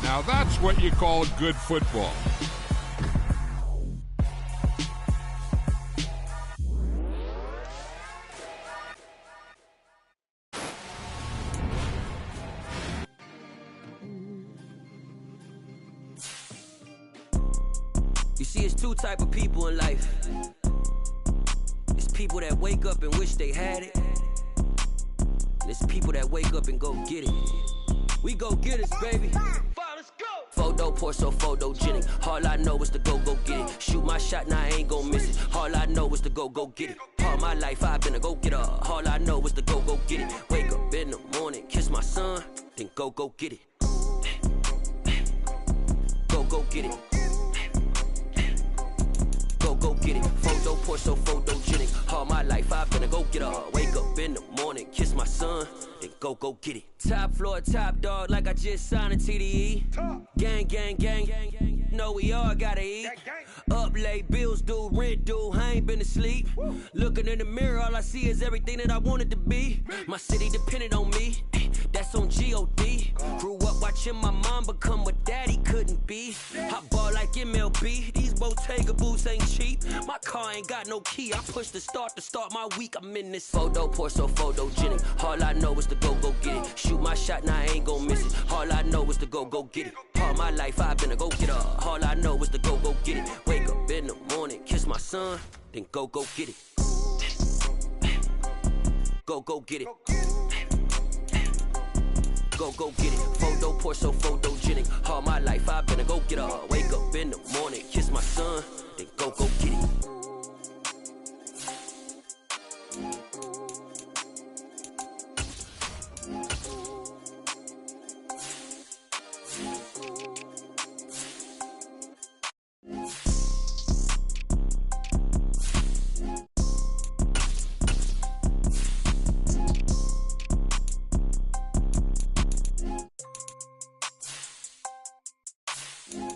Now that's what you call good football. You see, it's two type of people in life. It's people that wake up and wish they had it. And it's people that wake up and go get it. We go get it, baby. Let's go. Photo pour so photogenic. All I know is to go get it. Shoot my shot, now I ain't gon' miss it. All I know is to go get it. All my life I've been a go-getter. All I know is to go get it. Wake up in the morning, kiss my son, then go get it. Go get it. Go get it. Photo pour so photogenic. All my life I've been a go-getter. Wake up in the morning, kiss my son, then go get it. Top floor, top dog, like I just signed a TDE. Gang. Know we all gotta eat. Up late, bills due, rent due, I ain't been asleep. Looking in the mirror, all I see is everything that I wanted to be. My city depended on me, that's on G.O.D. Grew up watching my mom become what daddy couldn't be. I ball like MLB, these Bottega boots ain't cheap. My car ain't got no key, I push the start to start my week. I'm in this photo pour so photogenic. All I know is to go get it. Shoot my shot, now I ain't gon' miss it. All I know is to go get it. All my life I've been a go-getter. All I know is to go get it. Wake up in the morning, kiss my son, then go get it. Go get it. Go get it. Photo pour so photogenic. All my life I've been a go-getter. Wake up in the morning, kiss my son, then go get it.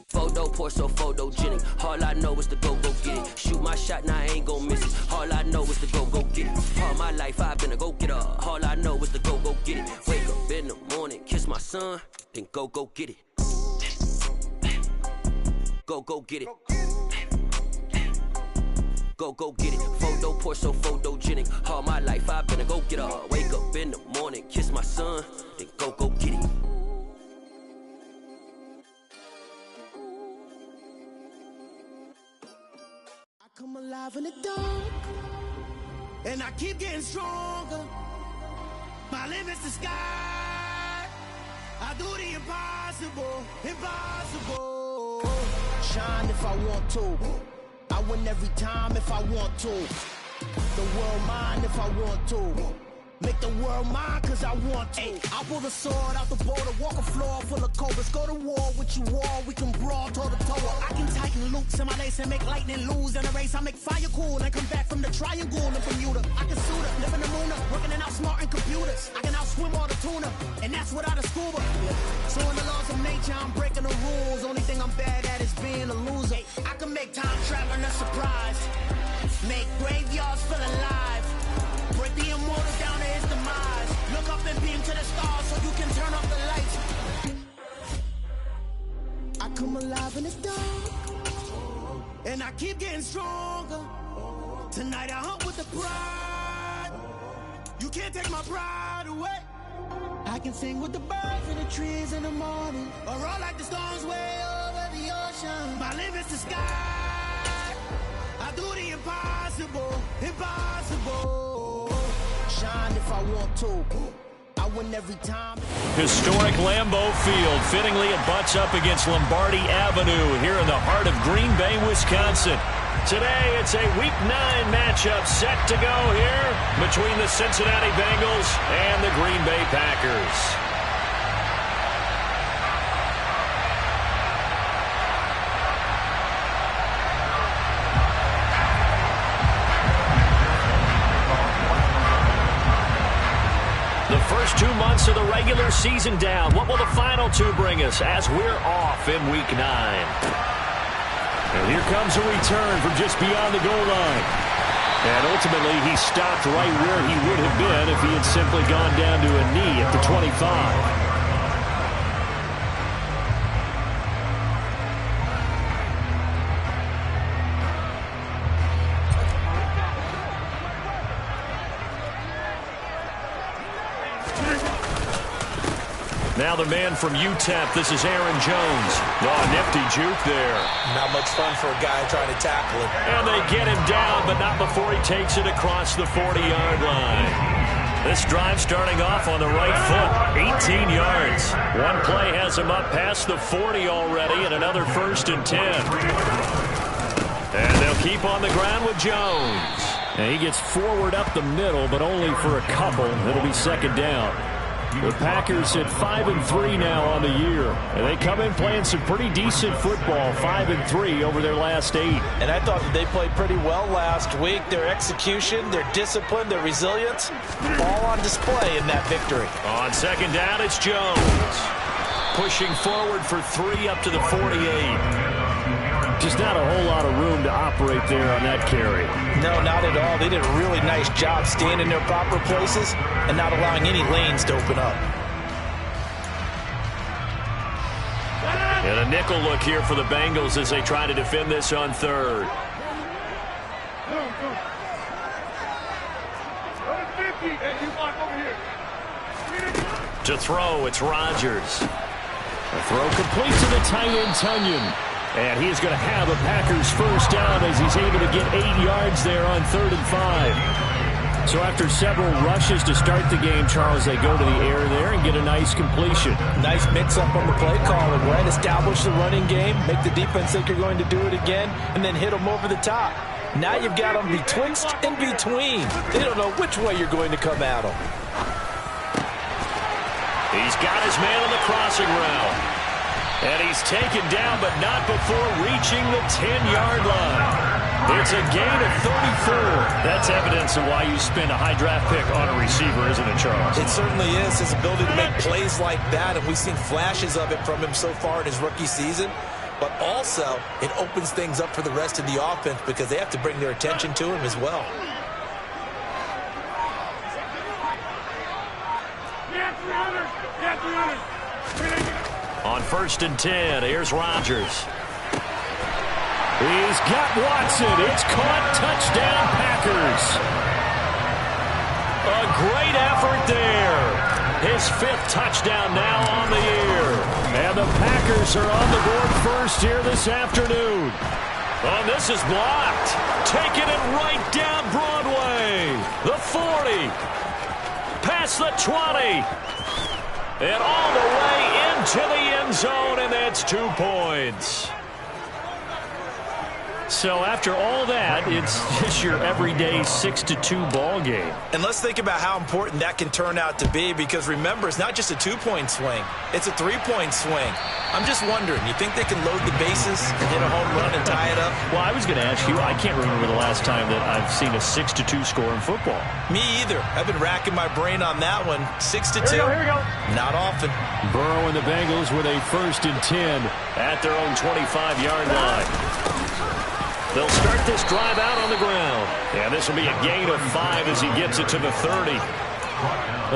Photo pour so photogenic. All I know is to go get it. Shoot my shot, now I ain't gon' miss it. All I know is to go get it. All my life I've been a go-getter. All I know is to go get it. Wake up in the morning, kiss my son, then go get it. Go get it. Go get it. Photo pour so photogenic. All my life I've been a go-getter. Wake up in the morning, kiss my son, then go get it. Come alive in the dark, and I keep getting stronger. My limit's the sky. I do the impossible. Shine if I want to. I win every time if I want to. The world mine if I want to. Make the world mine cause I want to. Ay, I'll pull the sword out the border, walk a floor full of cobras. Go to war with you all, we can brawl toe to toe. I can tighten loops in my lace and make lightning lose in a race. I make fire cool and come back from the triangle in Bermuda. I can suit up, live in the moon, working and outsmarting computers. I can outswim all the tuna, and that's without a scuba. So in the laws of nature, I'm breaking the rules. Only thing I'm bad at is being a loser. I can make time traveling a surprise, make graveyards feel alive. Break the immortal down to his demise. Look up and beam to the stars so you can turn off the lights. I come alive in the dark, and I keep getting stronger. Tonight I hunt with the pride. You can't take my pride away. I can sing with the birds and the trees in the morning, or roll like the storms way over the ocean. My limit's the sky. I do the impossible. Shine if I want to. I win every time. Historic Lambeau Field fittingly it butts up against Lombardi Avenue here in the heart of Green Bay, Wisconsin. Today it's a Week 9 matchup set to go here between the Cincinnati Bengals and the Green Bay Packers. First 2 months of the regular season down. What will the final 2 bring us as we're off in Week 9? And here comes a return from just beyond the goal line. And ultimately, he stopped right where he would have been if he had simply gone down to a knee at the 25. Now the man from UTEP, this is Aaron Jones. Oh, nifty juke there. Not much fun for a guy trying to tackle him. And they get him down, but not before he takes it across the 40-yard line. This drive starting off on the right foot, 18 yards. One play has him up past the 40 already, and another 1st and 10. And they'll keep on the ground with Jones. And he gets forward up the middle, but only for a couple. It'll be 2nd down. The Packers at 5-3 now on the year. And they come in playing some pretty decent football, 5-3 over their last 8. And I thought that they played pretty well last week. Their execution, their discipline, their resilience, all on display in that victory. On 2nd down, it's Jones. Pushing forward for 3 up to the 48. Just not a whole lot of room to operate there on that carry. No, not at all. They did a really nice job staying in their proper places and not allowing any lanes to open up. And a nickel look here for the Bengals as they try to defend this on 3rd. To throw, it's Rodgers. A throw complete to the tight end, Tunyon. And he's going to have a Packers 1st down as he's able to get 8 yards there on 3rd and 5. So after several rushes to start the game, Charles, they go to the air there and get a nice completion. Nice mix-up on the play calling, right? Establish the running game, make the defense think you're going to do it again, and then hit them over the top. Now you've got them betwixt and between. They don't know which way you're going to come at them. He's got his man on the crossing route. And he's taken down, but not before reaching the 10-yard line. It's a gain of 34. That's evidence of why you spend a high draft pick on a receiver, isn't it, Charles? It certainly is. His ability to make plays like that, and we've seen flashes of it from him so far in his rookie season. But also, it opens things up for the rest of the offense because they have to bring their attention to him as well. On 1st and 10, here's Rodgers. He's got Watson. It's caught. Touchdown, Packers. A great effort there. His 5th touchdown now on the year. And the Packers are on the board first here this afternoon. Oh, this is blocked. Taking it right down Broadway. The 40. Past the 20. And all the way into the end zone, and that's 2 points. So after all that, it's just your everyday 6-2 ball game. And let's think about how important that can turn out to be, because remember, it's not just a 2-point swing. It's a 3-point swing. I'm just wondering, you think they can load the bases and hit a home run and tie it up? Well, I was going to ask you, I can't remember the last time that I've seen a 6-2 score in football. Me either. I've been racking my brain on that one. 6-2? Here we go. Not often. Burrow and the Bengals with a 1st and 10 at their own 25-yard line. They'll start this drive out on the ground. And this will be a gain of 5 as he gets it to the 30.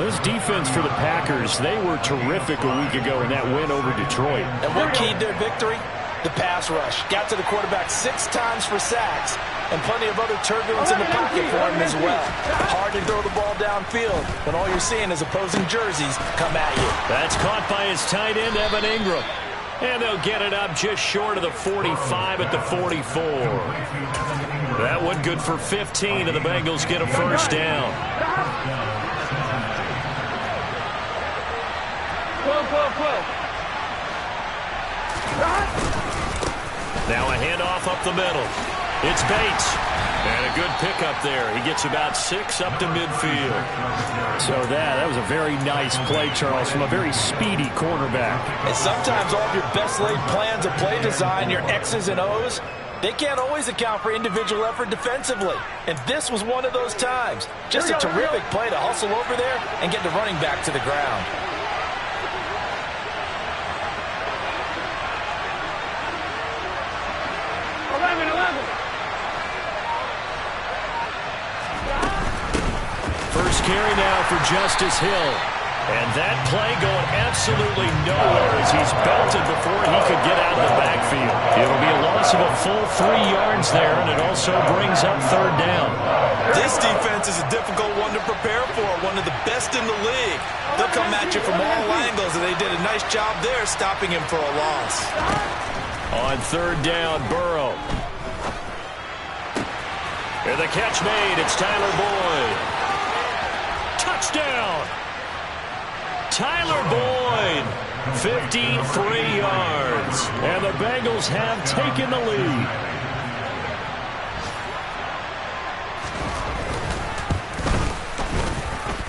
This defense for the Packers, they were terrific a week ago in that win over Detroit. And what keyed their victory? The pass rush. Got to the quarterback 6 times for sacks, and plenty of other turbulence in the pocket for him as well. Hard to throw the ball downfield when all you're seeing is opposing jerseys come at you. That's caught by his tight end, Evan Ingram. And they'll get it up just short of the 45 at the 44. That one good for 15, and the Bengals get a 1st down. Now a handoff up the middle. It's Bates. And a good pickup there. He gets about 6 up to midfield. So that was a very nice play, Charles, from a very speedy quarterback. And sometimes all of your best laid plans of play design, your X's and O's, they can't always account for individual effort defensively. And this was one of those times. Just a terrific play to hustle over there and get the running back to the ground. First carry now for Justice Hill. And that play going absolutely nowhere as he's belted before he could get out of the backfield. It'll be a loss of of a full 3 yards there, and it also brings up third down. This defense is a difficult one to prepare for, one of the best in the league. They'll come at you from all angles, and they did a nice job there stopping him for a loss. On third down, Burrow. And the catch made. It's Tyler Boyd. Touchdown! Tyler Boyd, 53 yards. And the Bengals have taken the lead.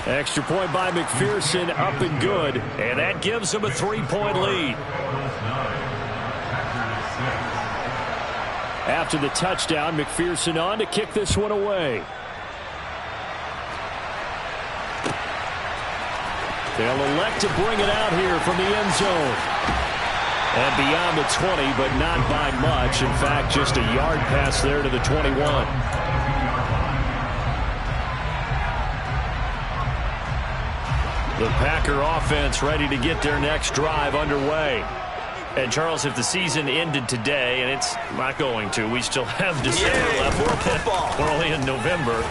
Extra point by McPherson, up and good. And that gives them a 3-point lead. After the touchdown, McPherson on to kick this one away. They'll elect to bring it out here from the end zone. And beyond the 20, but not by much. In fact, just a yard pass there to the 21. The Packer offense ready to get their next drive underway. And, Charles, if the season ended today, and it's not going to, we still have December left. More football. We're only in November.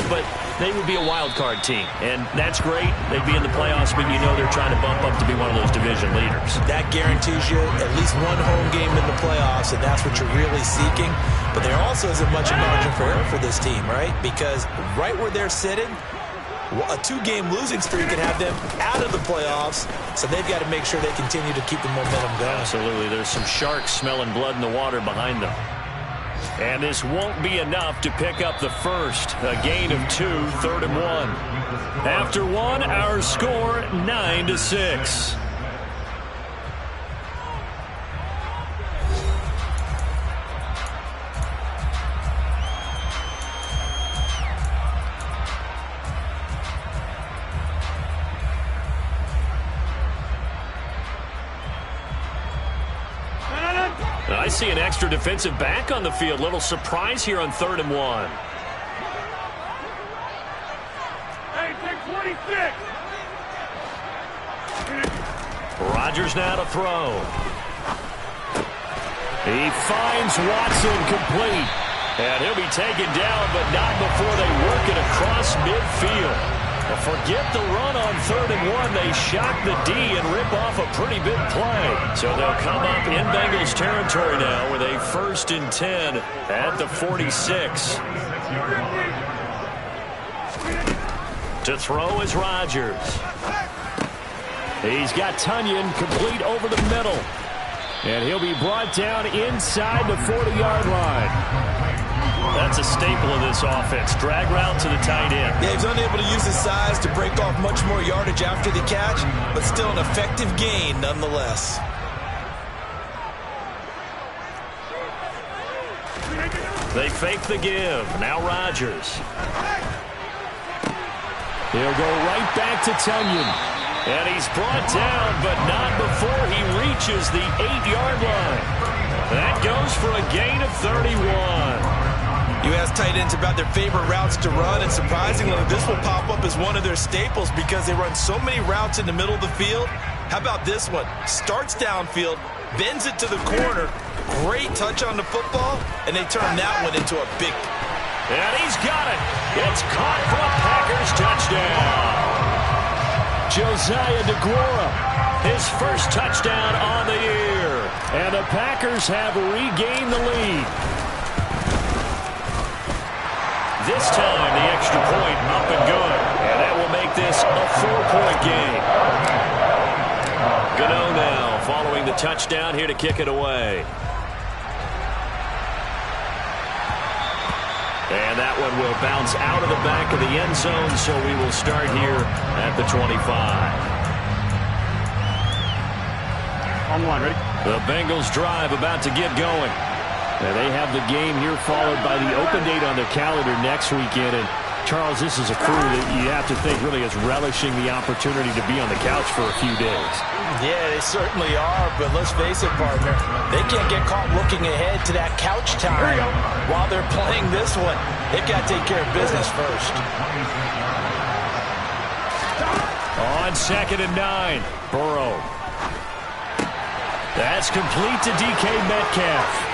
But they would be a wild card team. And that's great. They'd be in the playoffs, but you know they're trying to bump up to be one of those division leaders. That guarantees you at least one home game in the playoffs, and that's what you're really seeking. But there also isn't much margin for error for this team, right? Because right where they're sitting, a 2-game losing streak can have them out of the playoffs, so they've got to make sure they continue to keep the momentum going. Absolutely. There's some sharks smelling blood in the water behind them. And this won't be enough to pick up the first. A gain of 2, 3rd and 1. After 1, our score 9-6. I see an extra defensive back on the field. Little surprise here on 3rd and 1. Hey, take 26. Rodgers now to throw. He finds Watson complete. And he'll be taken down, but not before they work it across midfield. Forget the run on 3rd and 1. They shock the D and rip off a pretty big play. So they'll come up in Bengals territory now with a 1st and 10 at the 46. To throw is Rodgers. He's got Tunyon complete over the middle. And he'll be brought down inside the 40-yard line. That's a staple of this offense. Drag route to the tight end. Yeah, he's unable to use his size to break off much more yardage after the catch, but still an effective gain nonetheless. They fake the give. Now Rodgers. He'll go right back to Tunyon. And he's brought down, but not before he reaches the 8-yard line. That goes for a gain of 31. You ask tight ends about their favorite routes to run, and surprisingly, this will pop up as one of their staples because they run so many routes in the middle of the field. How about this one? Starts downfield, bends it to the corner, great touch on the football, and they turn that one into a big. And he's got it. It's caught for a Packers touchdown. Josiah DeGuara, his first touchdown on the year. And the Packers have regained the lead. This time, the extra point up and good. And that will make this a 4-point game. Gano now following the touchdown here to kick it away. And that one will bounce out of the back of the end zone, so we will start here at the 25. On one, ready? The Bengals drive about to get going. And they have the game here followed by the open date on their calendar next weekend. And, Charles, this is a crew that you have to think really is relishing the opportunity to be on the couch for a few days. Yeah, they certainly are, but let's face it, partner. They can't get caught looking ahead to that couch time while they're playing this one. They've got to take care of business first. On 2nd and 9, Burrow. That's complete to DK Metcalf.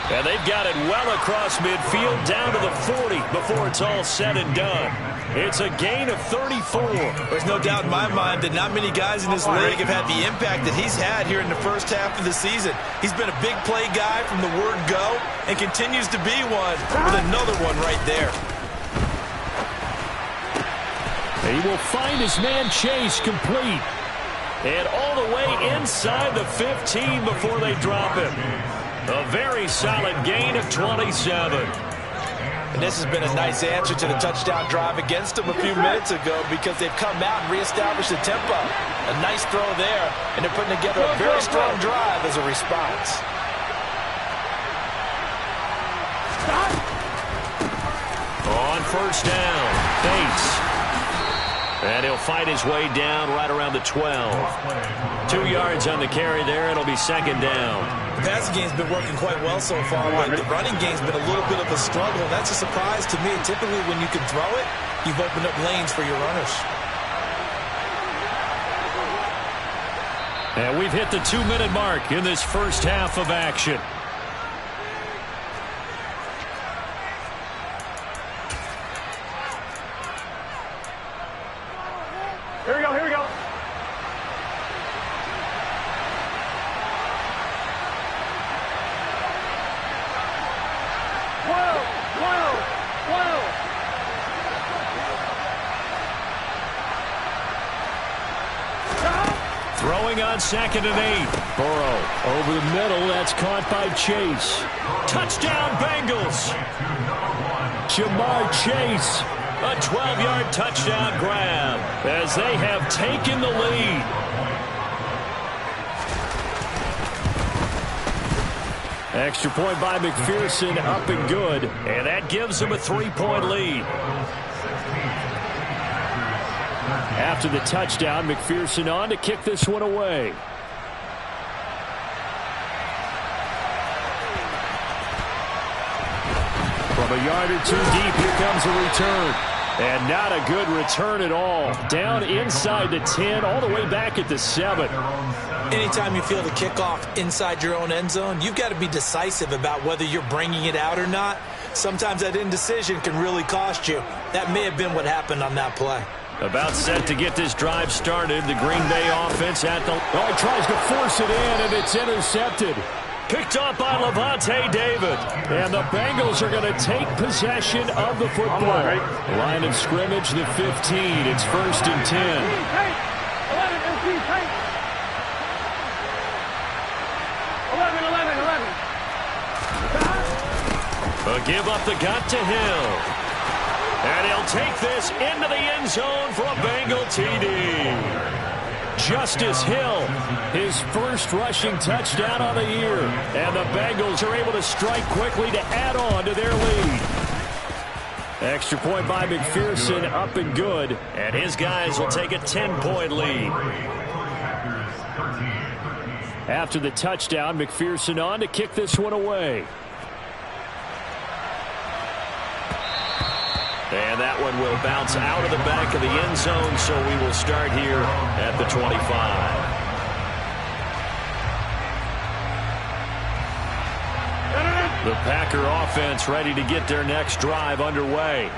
And they've got it well across midfield down to the 40 before it's all said and done. It's a gain of 34. There's no doubt in my mind that not many guys in this league have had the impact that he's had here in the first half of the season. He's been a big play guy from the word go and continues to be one with another one right there. He will find his man Chase complete. And all the way inside the 15 before they drop him. A very solid gain of 27. And this has been a nice answer to the touchdown drive against them a few minutes ago because they've come out and reestablished the tempo. A nice throw there, and they're putting together a very strong drive as a response. On first down, Bates. And he'll fight his way down right around the 12. 2 yards on the carry there. It'll be second down. The passing game's been working quite well so far, but the running game's been a little bit of a struggle. That's a surprise to me. Typically, when you can throw it, you've opened up lanes for your runners. And we've hit the 2-minute mark in this first half of action. Here we go, here we go. Throwing on 2nd and 8. Burrow over the middle. That's caught by Chase. Touchdown Bengals. Jamar Chase. A 12-yard touchdown grab as they have taken the lead. Extra point by McPherson, up and good. And that gives them a 3-point lead. After the touchdown, McPherson on to kick this one away. From a yard or 2 deep, here comes a return. And not a good return at all. Down inside the 10, all the way back at the 7. Anytime you feel the kickoff inside your own end zone, you've got to be decisive about whether you're bringing it out or not. Sometimes that indecision can really cost you. That may have been what happened on that play. About set to get this drive started. The Green Bay offense at the... Oh, he tries to force it in, and it's intercepted. Picked up by Levante David. And the Bengals are going to take possession of the football. Line of scrimmage, the 15. It's 1st and 10. 11. A give up the gut to Hill. And he'll take this into the end zone for a Bengal TD. Justice Hill, his first rushing touchdown on the year. And the Bengals are able to strike quickly to add on to their lead. Extra point by McPherson, up and good. And his guys will take a 10-point lead. After the touchdown, McPherson on to kick this one away. And that one will bounce out of the back of the end zone, so we will start here at the 25. The Packer offense ready to get their next drive underway.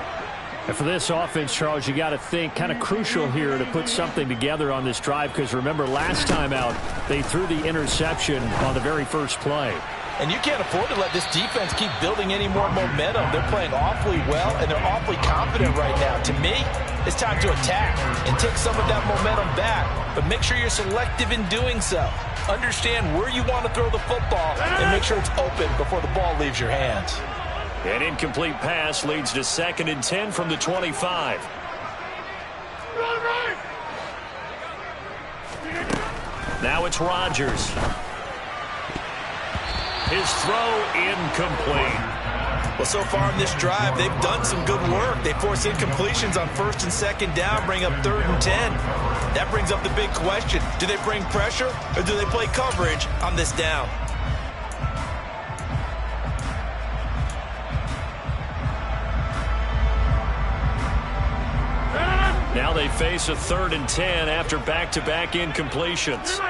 And for this offense, Charles, you got to think kind of crucial here to put something together on this drive, because remember last time out they threw the interception on the very first play. And you can't afford to let this defense keep building any more momentum. They're playing awfully well, and they're awfully confident right now. To me, it's time to attack and take some of that momentum back. But make sure you're selective in doing so. Understand where you want to throw the football and make sure it's open before the ball leaves your hands. An incomplete pass leads to 2nd and 10 from the 25. Now it's Rodgers. His throw incomplete. Well, so far in this drive, they've done some good work. They force incompletions on 1st and 2nd down, bring up 3rd and 10. That brings up the big question. Do they bring pressure or do they play coverage on this down? Now they face a 3rd and 10 after back-to-back incompletions.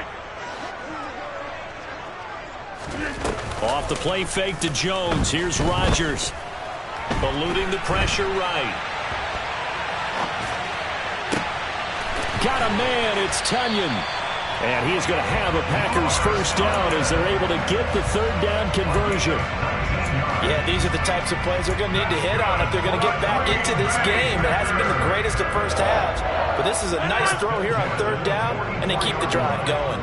Off the play fake to Jones. Here's Rodgers. Eluding the pressure right. Got a man. It's Tunyon. And he's going to have a Packers first down as they're able to get the third down conversion. Yeah, these are the types of plays they're going to need to hit on if they're going to get back into this game. It hasn't been the greatest of first halves, but this is a nice throw here on third down, and they keep the drive going.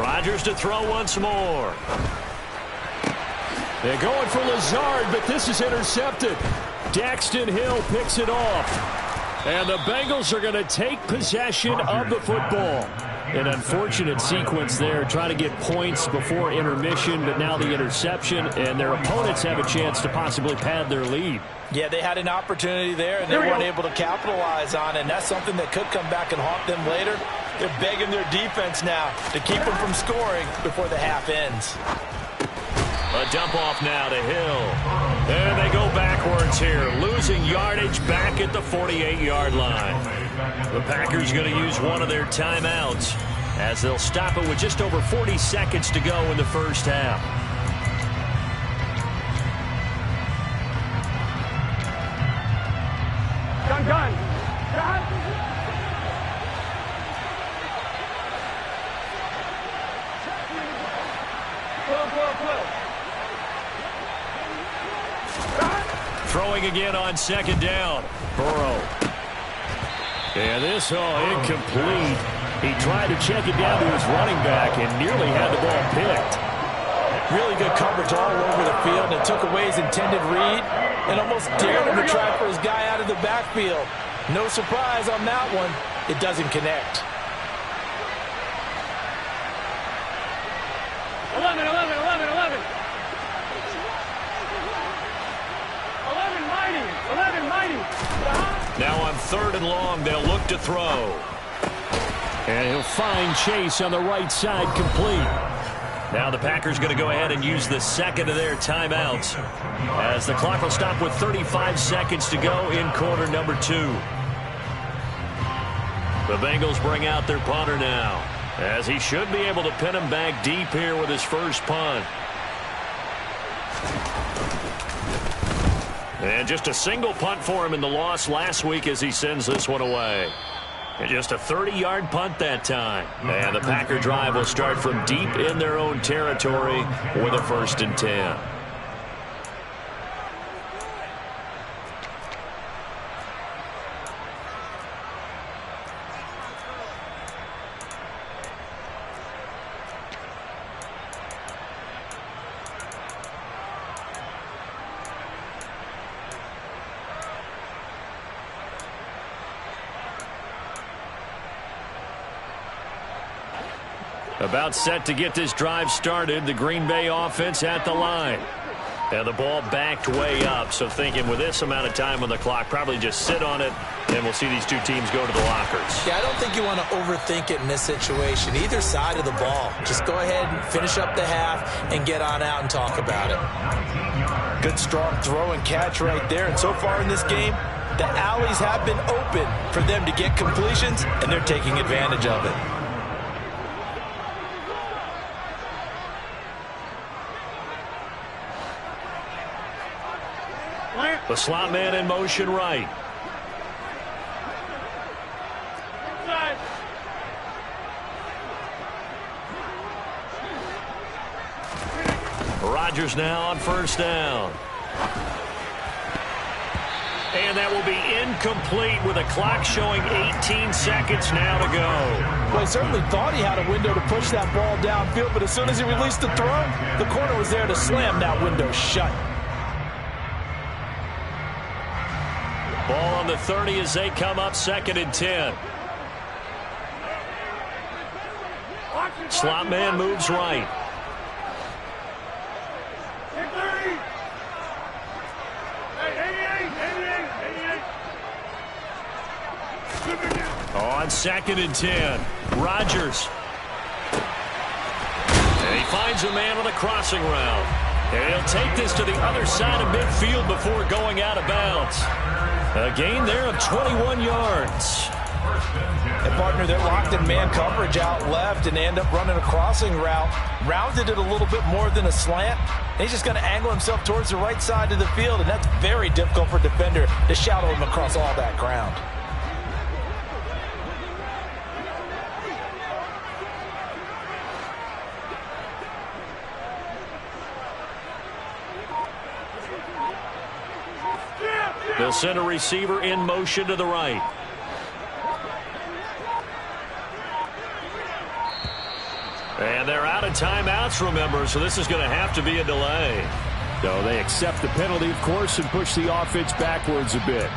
Rodgers to throw once more. They're going for Lazard, but this is intercepted. Daxton Hill picks it off. And the Bengals are going to take possession of the football. An unfortunate sequence there, trying to get points before intermission, but now the interception, and their opponents have a chance to possibly pad their lead. Yeah, they had an opportunity there, and they weren't able to capitalize on it, and that's something that could come back and haunt them later. They're begging their defense now to keep them from scoring before the half ends. A dump off now to Hill. And they go backwards here, losing yardage back at the 48-yard line. The Packers going to use one of their timeouts as they'll stop it with just over 40 seconds to go in the first half. Gun. Gun. Throwing again on second down. Burrow. And this, incomplete. He tried to check it down to his running back and nearly had the ball picked. Really good coverage all over the field, and it took away his intended read and almost dared him to try for his guy out of the backfield. No surprise on that one. It doesn't connect. 11. Mighty. Now on third and long, they'll look to throw. And he'll find Chase on the right side, complete. Now the Packers going to go ahead and use the second of their timeouts as the clock will stop with 35 seconds to go in quarter number 2. The Bengals bring out their punter now, as he should be able to pin him back deep here with his first punt. And just a single punt for him in the loss last week as he sends this one away. And just a 30-yard punt that time. And the Packer drive will start from deep in their own territory with a 1st and 10. About set to get this drive started. The Green Bay offense at the line. And the ball backed way up. So thinking with this amount of time on the clock, probably just sit on it, and we'll see these two teams go to the lockers. Yeah, I don't think you want to overthink it in this situation. Either side of the ball. Just go ahead and finish up the half and get on out and talk about it. Good strong throw and catch right there. And so far in this game, the alleys have been open for them to get completions, and they're taking advantage of it. The slot man in motion right. Rodgers now on first down. And that will be incomplete with a clock showing 18 seconds now to go. Well, he certainly thought he had a window to push that ball downfield, but as soon as he released the throw, the corner was there to slam that window shut. Ball on the 30 as they come up 2nd and 10. Slot man moves right. On 2nd and 10, Rodgers. And he finds a man on the crossing route. And he'll take this to the other side of midfield before going out of bounds. A gain there of 21 yards. And, partner, they're locked in man coverage out left and end up running a crossing route. Rounded it a little bit more than a slant. And he's just going to angle himself towards the right side of the field, and that's very difficult for a defender to shadow him across all that ground. They'll send a receiver in motion to the right. And they're out of timeouts, remember, so this is going to have to be a delay. So they accept the penalty, of course, and push the offense backwards a bit.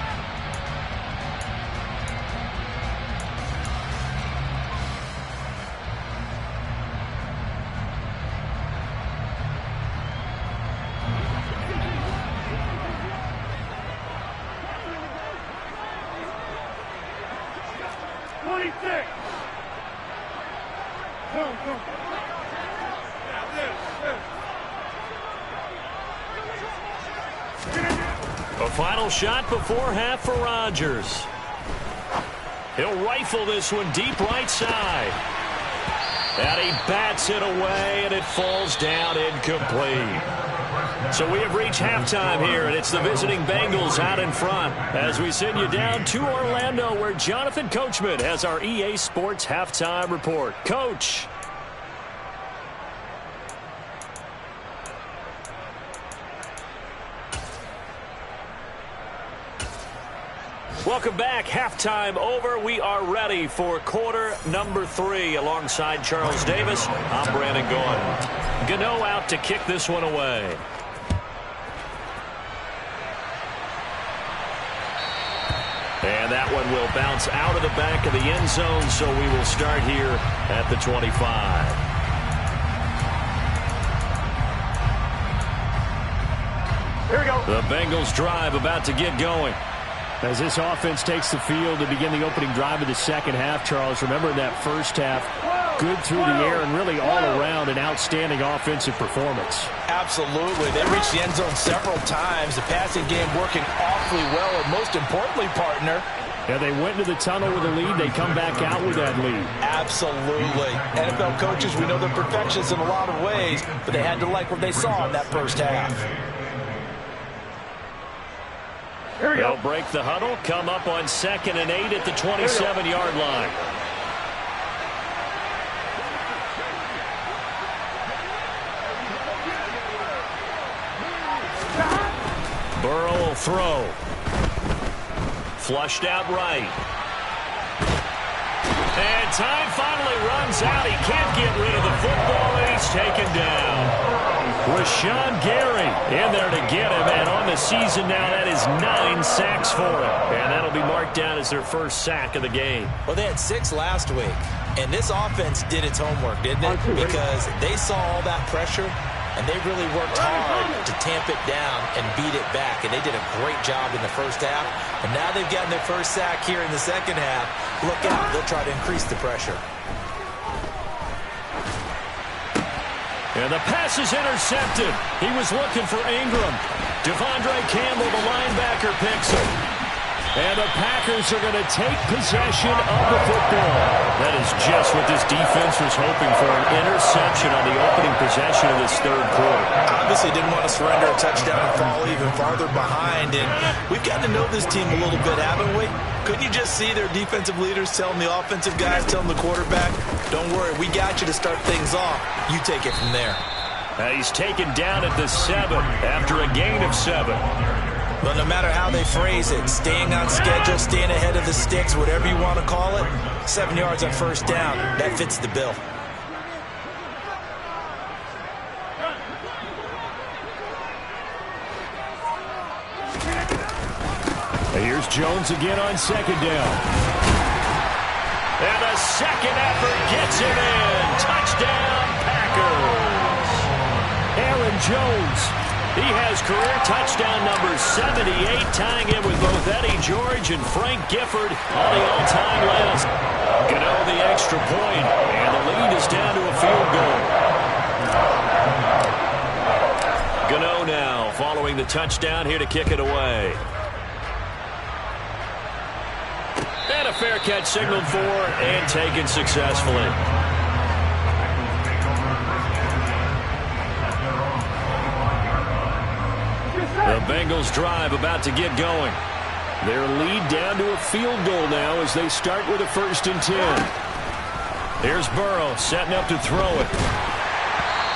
A final shot before half for Rodgers. He'll rifle this one deep right side. And he bats it away, and it falls down incomplete. So we have reached halftime here, and it's the visiting Bengals out in front as we send you down to Orlando, where Jonathan Coachman has our EA Sports halftime report. Coach. Welcome back. Halftime over. We are ready for quarter number 3. Alongside Charles Davis, I'm Brandon Gaudin. Gano out to kick this one away. And that one will bounce out of the back of the end zone, so we will start here at the 25. Here we go. The Bengals drive about to get going. As this offense takes the field to begin the opening drive of the second half, Charles, remember that first half, good through the air and really all around an outstanding offensive performance. Absolutely. They reached the end zone several times. The passing game working awfully well, and most importantly, partner, yeah, they went into the tunnel with a lead. They come back out with that lead. Absolutely. NFL coaches, we know they're perfectionists in a lot of ways, but they had to like what they saw in that first half. Here we go. They'll break the huddle, come up on 2nd and 8 at the 27-yard line. Burrow will throw. Flushed out right. And time finally runs out. He can't get rid of the football, and he's taken down. Rashawn Gary in there to get him, and on the season now, that is 9 sacks for him. And that'll be marked down as their first sack of the game. Well, they had 6 last week, and this offense did its homework, didn't it? Because they saw all that pressure, and they really worked hard to tamp it down and beat it back, and they did a great job in the first half. And now they've gotten their first sack here in the second half. Look out, they'll try to increase the pressure. And the pass is intercepted. He was looking for Ingram. Devondre Campbell, the linebacker, picks him. And the Packers are going to take possession of the football. That is just what this defense was hoping for, an interception on the opening possession of this third quarter. Obviously didn't want to surrender a touchdown and fall even farther behind. And we've gotten to know this team a little bit, haven't we? Couldn't you just see their defensive leaders telling the offensive guys, telling the quarterback, don't worry, we got you to start things off. You take it from there. He's taken down at the 7 after a gain of 7. But no matter how they phrase it, staying on schedule, staying ahead of the sticks, whatever you want to call it, 7 yards on first down, that fits the bill. Here's Jones again on 2nd down. And the second effort gets him in. Touchdown, Packers. Aaron Jones. He has career touchdown number 78, tying him with both Eddie George and Frank Gifford on the all-time list. Gano the extra point, and the lead is down to a field goal. Gano now following the touchdown here to kick it away. And a fair catch signaled for and taken successfully. The Bengals drive about to get going. Their lead down to a field goal now as they start with a 1st and 10. Here's Burrow setting up to throw it.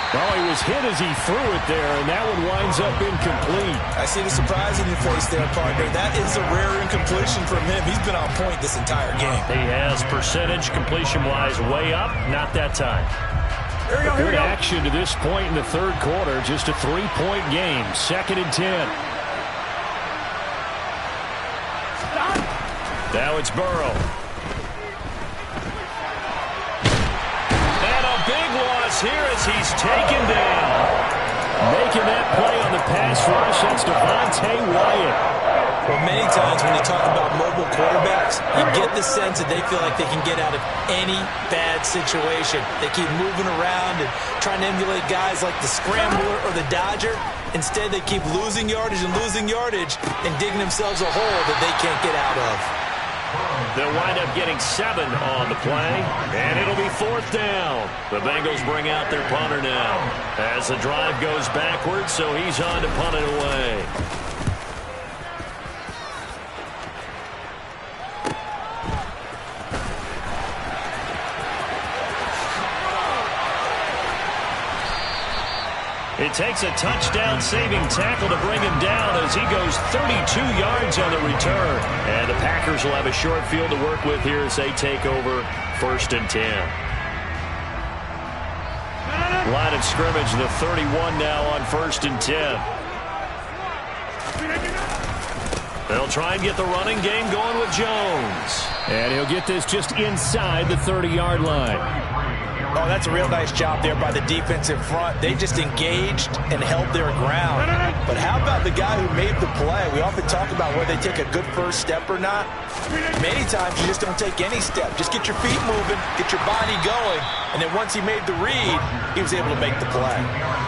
Oh, he was hit as he threw it there, and that one winds up incomplete. I see the surprise in your face there, partner. That is a rare incompletion from him. He's been on point this entire game. He has percentage completion-wise way up. Not that time. Good action to this point in the 3rd quarter. Just a 3-point game. 2nd and 10. Now it's Burrow. And a big loss here as he's taken down. Making that play on the pass rush, that's Devontae Wyatt. Well, many times when you talk about mobile quarterbacks, you get the sense that they feel like they can get out of any bad situation. They keep moving around and trying to emulate guys like the Scrambler or the Dodger. Instead, they keep losing yardage and digging themselves a hole that they can't get out of. They'll wind up getting 7 on the play, and it'll be 4th down. The Bengals bring out their punter now as the drive goes backwards, so he's on to punt it away. It takes a touchdown-saving tackle to bring him down as he goes 32 yards on the return. And the Packers will have a short field to work with here as they take over 1st and 10. Line of scrimmage, the 31 now on 1st and 10. They'll try and get the running game going with Jones. And he'll get this just inside the 30-yard line. Oh, that's a real nice job there by the defensive front. They just engaged and held their ground. But how about the guy who made the play? We often talk about whether they take a good first step or not. Many times you just don't take any step. Just get your feet moving, get your body going, and then once he made the read, he was able to make the play.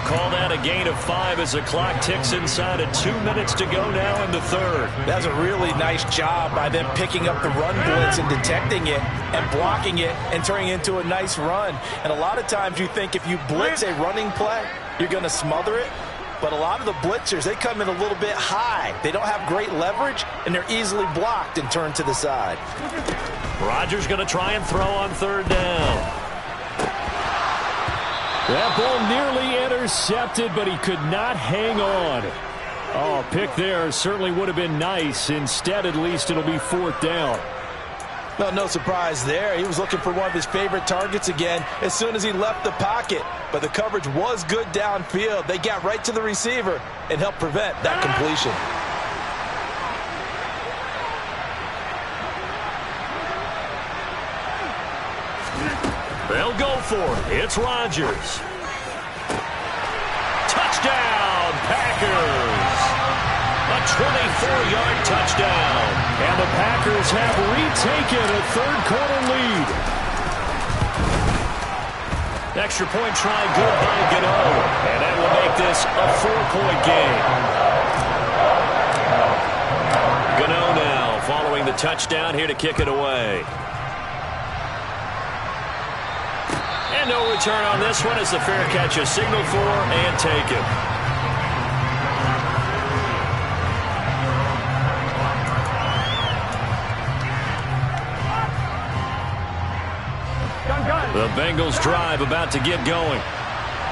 Call that a gain of 5 as the clock ticks inside of 2 minutes to go now in the 3rd. That's a really nice job by them picking up the run blitz and detecting it and blocking it and turning it into a nice run. And a lot of times you think if you blitz a running play, you're going to smother it. But a lot of the blitzers, they come in a little bit high. They don't have great leverage, and they're easily blocked and turned to the side. Rodgers going to try and throw on 3rd down. That ball nearly intercepted, but he could not hang on. Oh, pick there certainly would have been nice. Instead, at least, it'll be 4th down. Well, no surprise there. He was looking for one of his favorite targets again as soon as he left the pocket. But the coverage was good downfield. They got right to the receiver and helped prevent that completion. They'll go for it. It's Rodgers. Touchdown, Packers. A 24-yard touchdown. And the Packers have retaken a 3rd quarter lead. Extra point try good by Gano. And that will make this a 4-point game. Gano now following the touchdown here to kick it away. And no return on this one as the fair catch is signaled for and taken. The Bengals drive about to get going.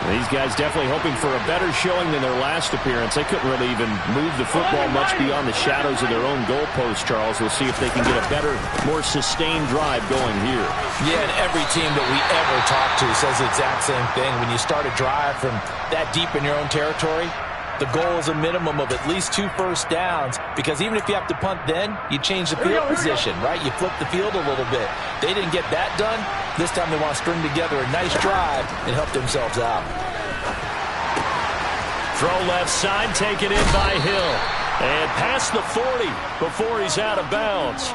These guys definitely hoping for a better showing than their last appearance. They couldn't really even move the football much beyond the shadows of their own goalpost, Charles. We'll see if they can get a better, more sustained drive going here. Yeah, and every team that we ever talk to says the exact same thing. When you start a drive from that deep in your own territory, the goal is a minimum of at least 2 first downs, because even if you have to punt then, you change the field position, right? You flip the field a little bit. They didn't get that done. This time they want to string together a nice drive and help themselves out. Throw left side, taken in by Hill. And past the 40 before he's out of bounds.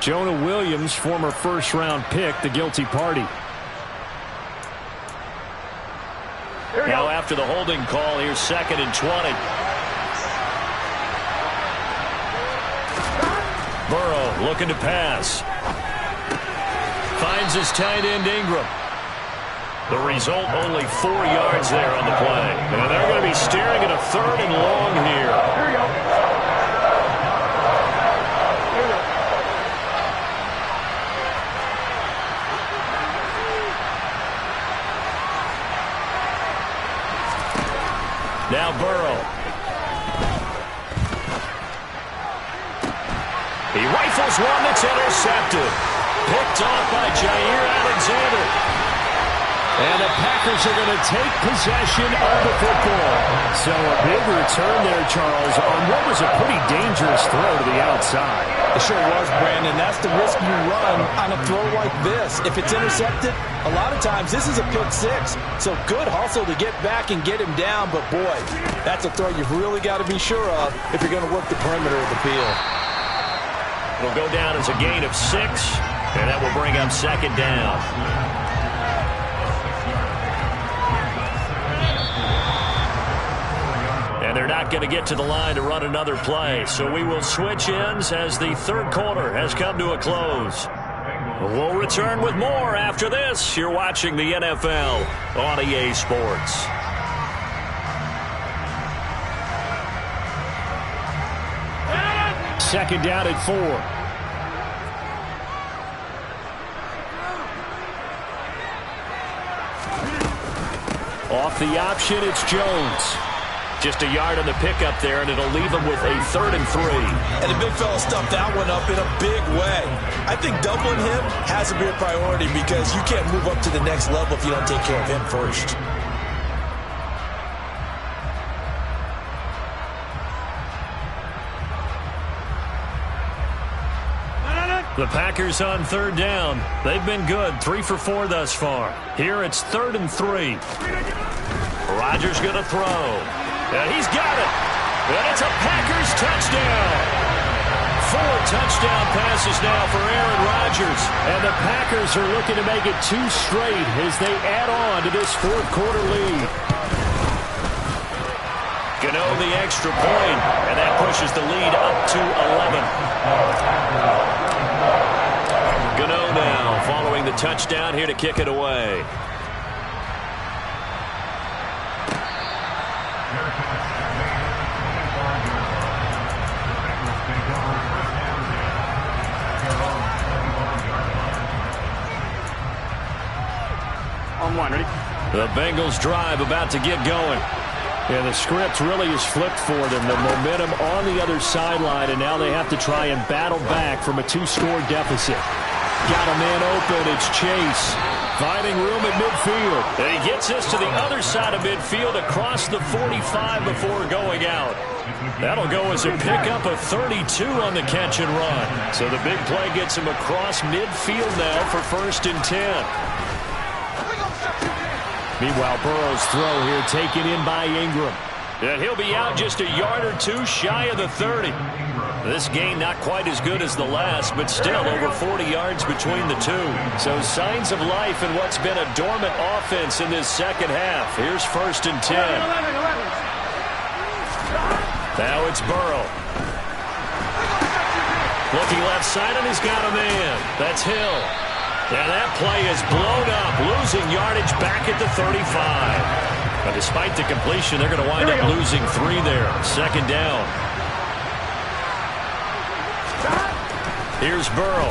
Jonah Williams, former first-round pick, the guilty party. Now after the holding call, here's 2nd and 20. Burrow looking to pass. Finds his tight end Ingram. The result, only 4 yards there on the play. And they're going to be staring at a 3rd and long here. Here we go. Now Burrow. He rifles one that's intercepted. Picked off by Jair Alexander. And the Packers are going to take possession of the football. So a big return there, Charles, on what was a pretty dangerous throw to the outside. It sure was, Brandon. That's the risk you run on a throw like this. If it's intercepted, a lot of times this is a pick 6. So good hustle to get back and get him down. But, boy, that's a throw you've really got to be sure of if you're going to work the perimeter of the field. It'll go down as a gain of 6, and that will bring up 2nd down. And they're not going to get to the line to run another play. So we will switch ends as the 3rd quarter has come to a close. We'll return with more after this. You're watching the NFL on EA Sports. Second down at 4. Off the option, it's Jones. Just a yard on the pickup there, and it'll leave him with a 3rd and 3. And the big fella stuffed that one up in a big way. I think doubling him has to be a priority because you can't move up to the next level if you don't take care of him first. The Packers on 3rd down. They've been good, 3 for 4 thus far. Here it's 3rd and 3. Rodgers going to throw. And he's got it. And it's a Packers touchdown. 4 touchdown passes now for Aaron Rodgers. And the Packers are looking to make it 2 straight as they add on to this 4th quarter lead. Gano the extra point, and that pushes the lead up to 11. Gano now following the touchdown here to kick it away. On 1, ready? The Bengals drive about to get going. And the script really is flipped for them. The momentum on the other sideline, and now they have to try and battle back from a 2-score deficit. Got a man open. It's Chase. Finding room at midfield. And he gets us to the other side of midfield across the 45 before going out. That'll go as a pickup of 32 on the catch and run. So the big play gets him across midfield now for 1st and 10. Meanwhile, Burrow's throw here taken in by Ingram. And he'll be out just a yard or 2 shy of the 30. This game not quite as good as the last, but still over 40 yards between the two. So signs of life in what's been a dormant offense in this second half. Here's 1st and 10. Now it's Burrow. Looking left side, and he's got a man. That's Hill. And that play is blown up, losing yardage back at the 35. But despite the completion, they're going to wind up losing 3 there. 2nd down. Here's Burrow.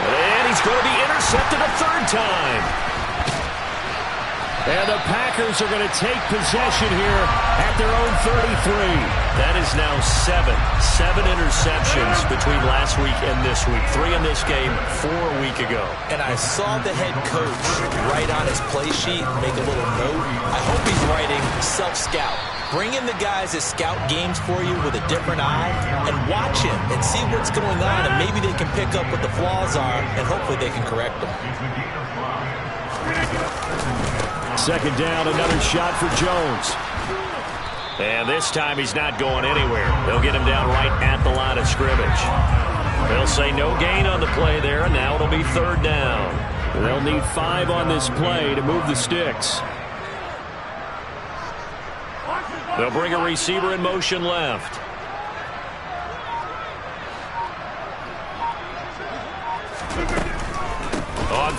And he's going to be intercepted a 3rd time. And the Packers are going to take possession here at their own 33. That is now 7 interceptions between last week and this week. 3 in this game, 4 a week ago. And I saw the head coach write on his play sheet, make a little note. I hope he's writing self-scout. Bring in the guys that scout games for you with a different eye and watch him and see what's going on, and maybe they can pick up what the flaws are, and hopefully they can correct them. 2nd down, another shot for Jones. And this time he's not going anywhere. They'll get him down right at the line of scrimmage. They'll say no gain on the play there, and now it'll be 3rd down. They'll need 5 on this play to move the sticks. They'll bring a receiver in motion left.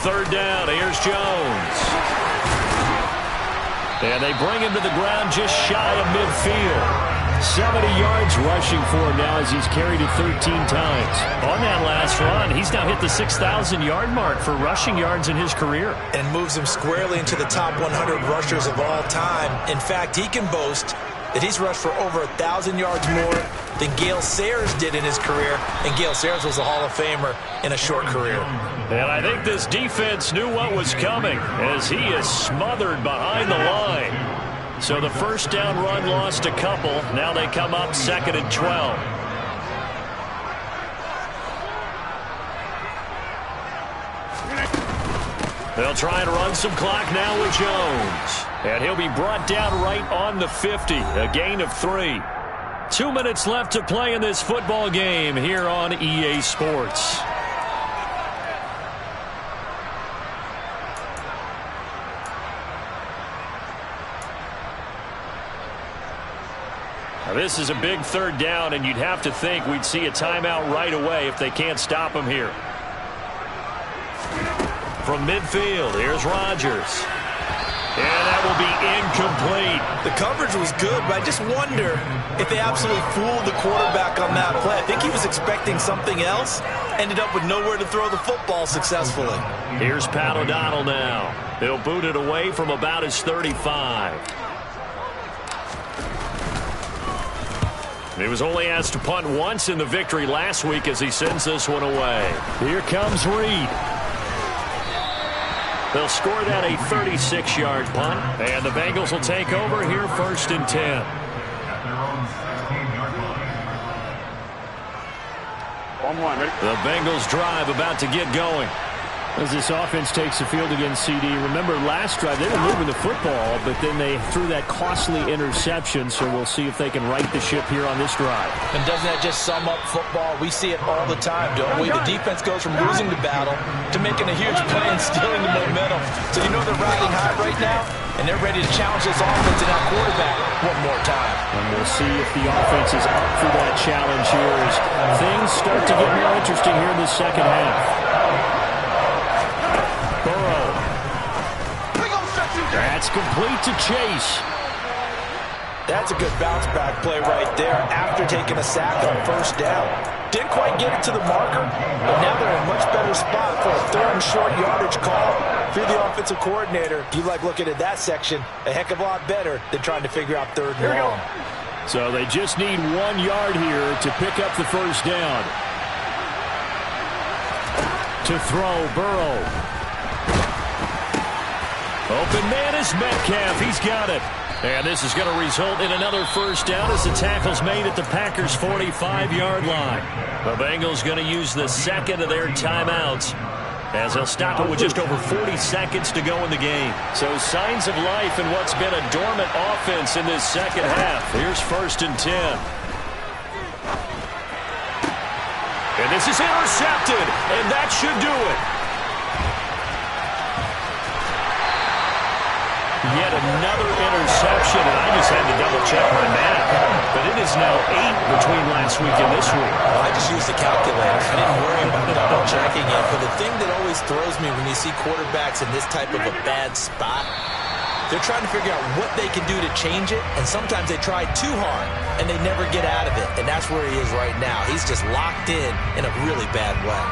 third down. Here's Jones. And they bring him to the ground just shy of midfield. 70 yards rushing for him now as he's carried it 13 times. On that last run, he's now hit the 6,000-yard mark for rushing yards in his career. And moves him squarely into the top 100 rushers of all time. In fact, he can boast that he's rushed for over 1,000 yards more than Gale Sayers did in his career. And Gale Sayers was a Hall of Famer in a short career. And I think this defense knew what was coming as he is smothered behind the line. So the first down run lost a couple. Now they come up 2nd and 12. They'll try and run some clock now with Jones. And he'll be brought down right on the 50. A gain of 3. 2 minutes left to play in this football game here on EA Sports. Now this is a big third down, and you'd have to think we'd see a timeout right away if they can't stop him here. From midfield, here's Rodgers. And that will be incomplete. The coverage was good, but I just wonder if they absolutely fooled the quarterback on that play. I think he was expecting something else. Ended up with nowhere to throw the football successfully. Here's Pat O'Donnell now. He'll boot it away from about his 35. He was only asked to punt once in the victory last week as he sends this one away. Here comes Reed. They'll score that a 36-yard punt. And the Bengals will take over here 1st and 10. The Bengals drive about to get going. As this offense takes the field against CD, remember last drive they were moving the football, but then they threw that costly interception, so we'll see if they can right the ship here on this drive. And doesn't that just sum up football? We see it all the time, don't we? The defense goes from losing the battle to making a huge play and stealing the momentum. So you know they're riding high right now, and they're ready to challenge this offense and our quarterback one more time. And we'll see if the offense is up for that challenge here as things start to get more interesting here in the second half. That's complete to Chase. That's a good bounce-back play right there after taking a sack on 1st down. Didn't quite get it to the marker, but now they're in a much better spot for a 3rd and short yardage call. If you're the offensive coordinator, you like looking at that section a heck of a lot better than trying to figure out 3rd and long. So they just need 1 yard here to pick up the 1st down. To throw, Burrow. Open man is Metcalf. He's got it. And this is going to result in another 1st down as the tackle's made at the Packers' 45-yard line. The Bengals going to use the 2nd of their timeouts as they'll stop it with just over 40 seconds to go in the game. So signs of life in what's been a dormant offense in this second half. Here's 1st and 10. And this is intercepted, and that should do it. Yet another interception, and I just had to double-check my math. But it is now 8 between last week and this week. Well, I just used the calculator. I didn't worry about double-checking it. But the thing that always throws me when you see quarterbacks in this type of a bad spot, they're trying to figure out what they can do to change it, and sometimes they try too hard, and they never get out of it. And that's where he is right now. He's just locked in a really bad way.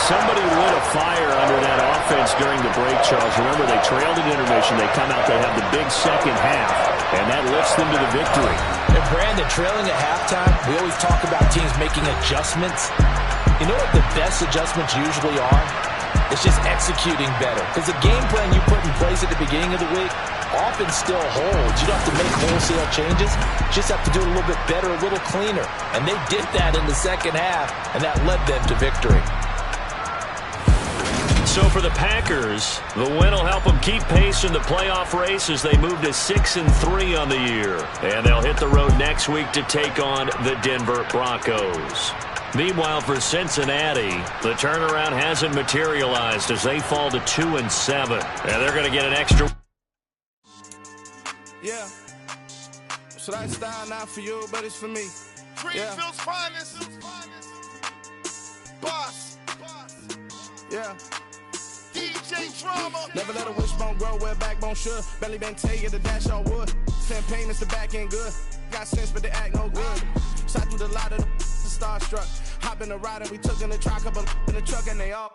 Somebody lit a fire under that offense during the break, Charles. Remember, they trailed at intermission. They come out, they have the big second half, and that lifts them to the victory. And Brandon, trailing at halftime, we always talk about teams making adjustments. You know what the best adjustments usually are? It's just executing better. Because the game plan you put in place at the beginning of the week often still holds. You don't have to make wholesale changes. You just have to do it a little bit better, a little cleaner. And they did that in the second half, and that led them to victory. So for the Packers, the win will help them keep pace in the playoff race as they move to 6-3 on the year. And they'll hit the road next week to take on the Denver Broncos. Meanwhile, for Cincinnati, the turnaround hasn't materialized as they fall to 2-7. And they're going to get an extra. Yeah. So that style not for you, but it's for me. Greenfield's finest. Boss. Yeah. DJ Drama. Never let a wishbone grow where backbone should. Belly been take it, the dash all wood. 10 payments, the back end good. Got sense, but they act no good. Shot through the lot of the starstruck. Hop in the ride and we took in the truck, couple in the truck, and they all.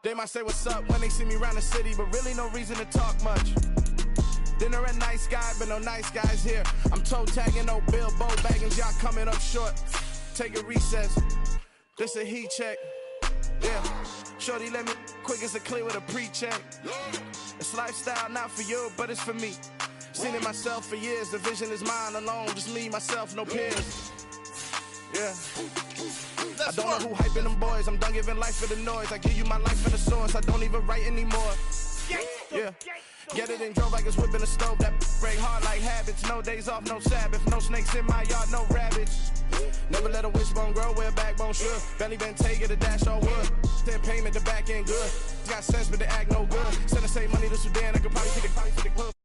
They might say what's up when they see me around the city, but really no reason to talk much. Dinner a nice guy, but no nice guys here. I'm toe tagging, no Bilbo Baggins, y'all coming up short. Take a recess. This a heat check. Yeah. Shorty let me quick as a clear with a pre-check. It's lifestyle not for you, but it's for me. Seen it myself for years. The vision is mine alone. Just me, myself, no peers. Yeah. I don't know who hyping them boys. I'm done giving life for the noise. I give you my life for the source. I don't even write anymore. Yeah. Get it and drove like it's whipping a stove. That break hard like habits. No days off, no Sabbath. No snakes in my yard, no rabbits. Never let a wishbone grow where backbone should. Belly been take it, a dash all wood. 10 payment, the back end good. Got sense, but they act no good. Send the same money to Sudan. I could probably take it,